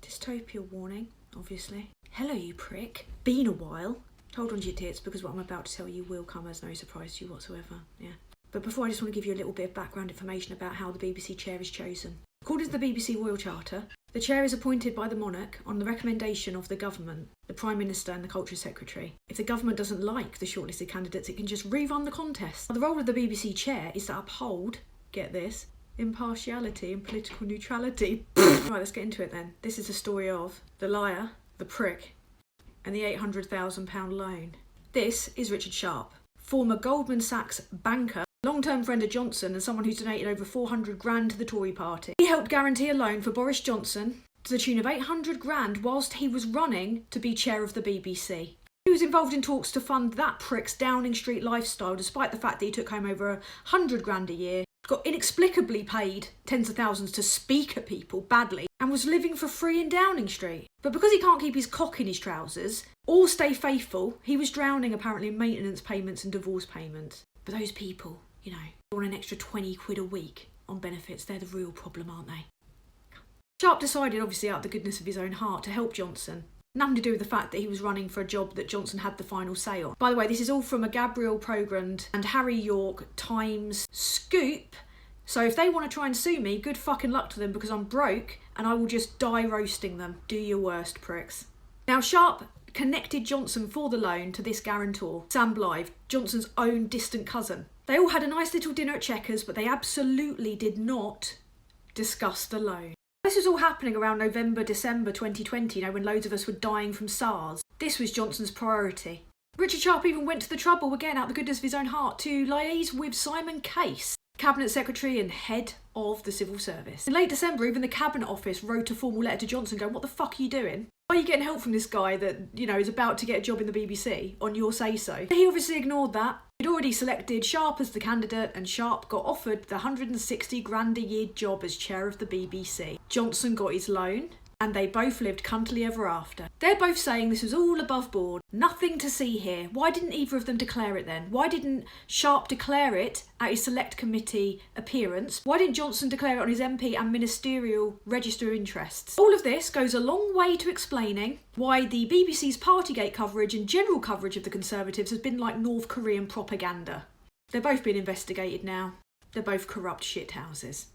Dystopia warning, obviously. Hello, you prick. Been a while. Hold on to your tits, because what I'm about to tell you will come as no surprise to you whatsoever. Yeah. But before, I just want to give you a little bit of background information about how the BBC chair is chosen. According to the BBC Royal Charter, the chair is appointed by the monarch on the recommendation of the government, the Prime Minister and the Culture Secretary. If the government doesn't like the shortlisted candidates, it can just rerun the contest. The role of the BBC chair is to uphold, get this, impartiality and political neutrality. Right, let's get into it then. This is the story of the liar, the prick, and the £800,000 loan. This is Richard Sharp, former Goldman Sachs banker, long-term friend of Johnson and someone who's donated over 400 grand to the Tory party. He helped guarantee a loan for Boris Johnson to the tune of 800 grand whilst he was running to be chair of the BBC. He was involved in talks to fund that prick's Downing Street lifestyle, despite the fact that he took home over 100 grand a year, got inexplicably paid tens of thousands to speak at people badly, and was living for free in Downing Street. But because he can't keep his cock in his trousers or stay faithful, he was drowning apparently in maintenance payments and divorce payments. But those people, you know, want an extra 20 quid a week on benefits. They're the real problem, aren't they? Sharp decided, obviously out of the goodness of his own heart, to help Johnson. Nothing to do with the fact that he was running for a job that Johnson had the final say on. By the way, this is all from a Gabriel Progrand and Harry York Times scoop. So if they want to try and sue me, good fucking luck to them, because I'm broke and I will just die roasting them. Do your worst, pricks. Now, Sharp connected Johnson for the loan to this guarantor, Sam Blythe, Johnson's own distant cousin. They all had a nice little dinner at Chequers, but they absolutely did not discuss the loan. This was all happening around November, December 2020, you know, when loads of us were dying from SARS. This was Johnson's priority. Richard Sharp even went to the trouble, again, out of the goodness of his own heart, to liaise with Simon Case, Cabinet Secretary and head of the Civil Service. In late December, even the Cabinet Office wrote a formal letter to Johnson going, what the fuck are you doing? Why are you getting help from this guy that, you know, is about to get a job in the BBC on your say-so? He obviously ignored that. He'd already selected Sharp as the candidate, and Sharp got offered the 160 grand a year job as chair of the BBC. Johnson got his loan, and they both lived cuntily ever after. They're both saying this was all above board. Nothing to see here. Why didn't either of them declare it then? Why didn't Sharp declare it at his select committee appearance? Why didn't Johnson declare it on his MP and ministerial register of interests? All of this goes a long way to explaining why the BBC's Partygate coverage and general coverage of the Conservatives has been like North Korean propaganda. They're both being investigated now. They're both corrupt shithouses.